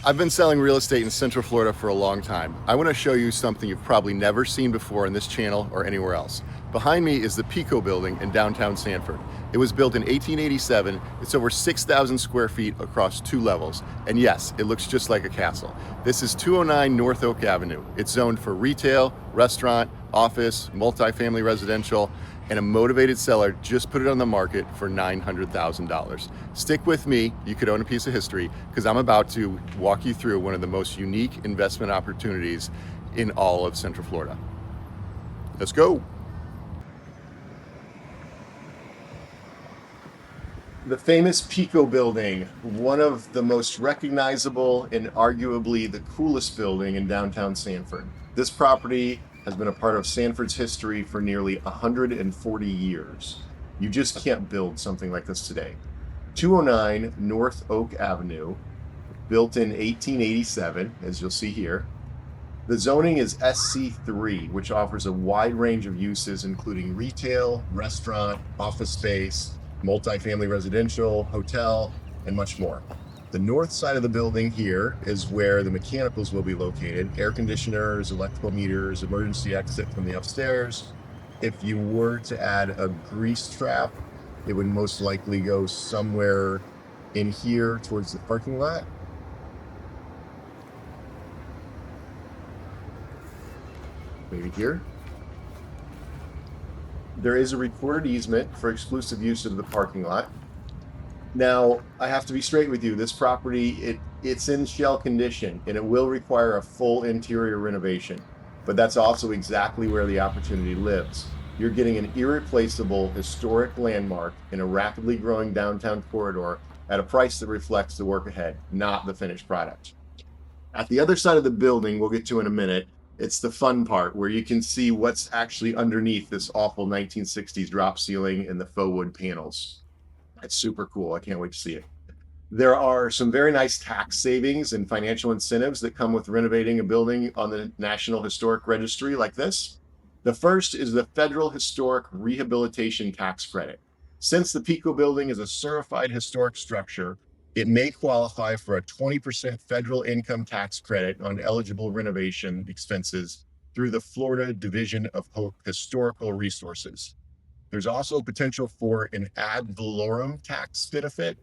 I've been selling real estate in Central Florida for a long time. I want to show you something you've probably never seen before in this channel or anywhere else. Behind me is the Pico Building in downtown Sanford. It was built in 1887. It's over 6,000 square feet across 2 levels. And yes, it looks just like a castle. This is 209 North Oak Avenue. It's zoned for retail, restaurant, office, multifamily residential, and a motivated seller just put it on the market for $900,000. Stick with me, you could own a piece of history, because I'm about to walk you through one of the most unique investment opportunities in all of Central Florida. Let's go. The famous Pico Building, one of the most recognizable and arguably the coolest building in downtown Sanford. This property has been a part of Sanford's history for nearly 140 years. You just can't build something like this today. 209 North Oak Avenue, built in 1887, as you'll see here. The zoning is SC3, which offers a wide range of uses, including retail, restaurant, office space, multifamily residential, hotel, and much more. The north side of the building here is where the mechanicals will be located: air conditioners, electrical meters, emergency exit from the upstairs. If you were to add a grease trap, it would most likely go somewhere in here towards the parking lot. Maybe here. There is a recorded easement for exclusive use of the parking lot. Now, I have to be straight with you. This property, it's in shell condition, and it will require a full interior renovation. But that's also exactly where the opportunity lives. You're getting an irreplaceable historic landmark in a rapidly growing downtown corridor at a price that reflects the work ahead, not the finished product. At the other side of the building, we'll get to in a minute, it's the fun part where you can see what's actually underneath this awful 1960s drop ceiling and the faux wood panels. It's super cool. I can't wait to see it. There are some very nice tax savings and financial incentives that come with renovating a building on the National Historic Registry like this. The first is the Federal Historic Rehabilitation Tax Credit. Since the Pico Building is a certified historic structure, it may qualify for a 20% federal income tax credit on eligible renovation expenses through the Florida Division of Historical Resources. There's also potential for an ad valorem tax benefit.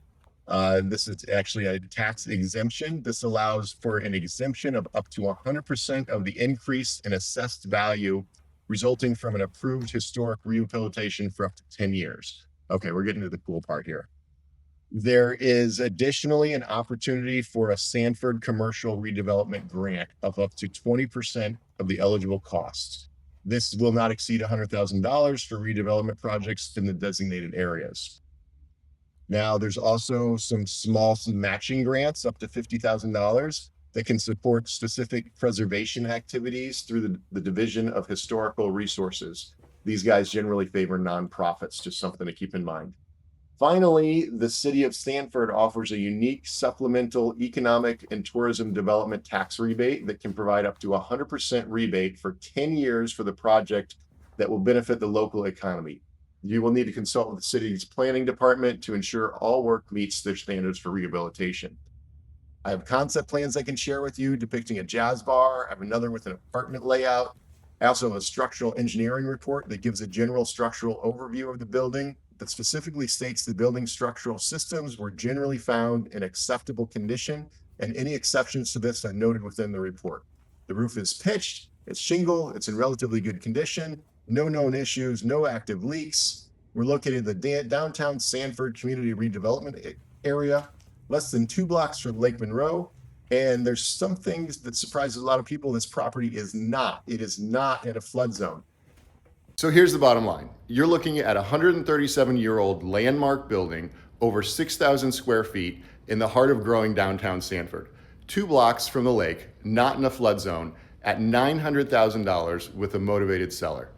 This is actually a tax exemption. This allows for an exemption of up to 100% of the increase in assessed value resulting from an approved historic rehabilitation for up to 10 years. Okay, we're getting to the cool part here. There is additionally an opportunity for a Sanford commercial redevelopment grant of up to 20% of the eligible costs. This will not exceed $100,000 for redevelopment projects in the designated areas. Now, there's also some small matching grants up to $50,000 that can support specific preservation activities through the Division of Historical Resources. These guys generally favor nonprofits, just something to keep in mind. Finally, the city of Sanford offers a unique supplemental economic and tourism development tax rebate that can provide up to 100% rebate for 10 years for the project that will benefit the local economy. You will need to consult with the city's planning department to ensure all work meets their standards for rehabilitation. I have concept plans I can share with you depicting a jazz bar. I have another with an apartment layout. I also have a structural engineering report that gives a general structural overview of the building that specifically states the building structural systems were generally found in acceptable condition, and any exceptions to this are noted within the report. The roof is pitched, it's shingle, it's in relatively good condition, no known issues, no active leaks. We're located in the downtown Sanford Community Redevelopment area, less than 2 blocks from Lake Monroe. And there's some things that surprises a lot of people. This property is not in a flood zone. So here's the bottom line. You're looking at a 137-year-old landmark building, over 6,000 square feet in the heart of growing downtown Sanford. 2 blocks from the lake, not in a flood zone, at $900,000 with a motivated seller.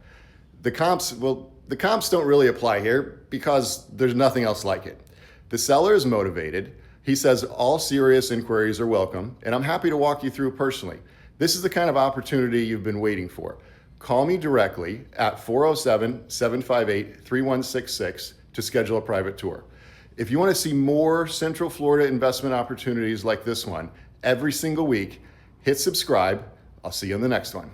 The comps don't really apply here because there's nothing else like it. The seller is motivated. He says all serious inquiries are welcome, and I'm happy to walk you through personally. This is the kind of opportunity you've been waiting for. Call me directly at 407-758-3166 to schedule a private tour. If you want to see more Central Florida investment opportunities like this one, every single week. Hit subscribe. I'll see you in the next one.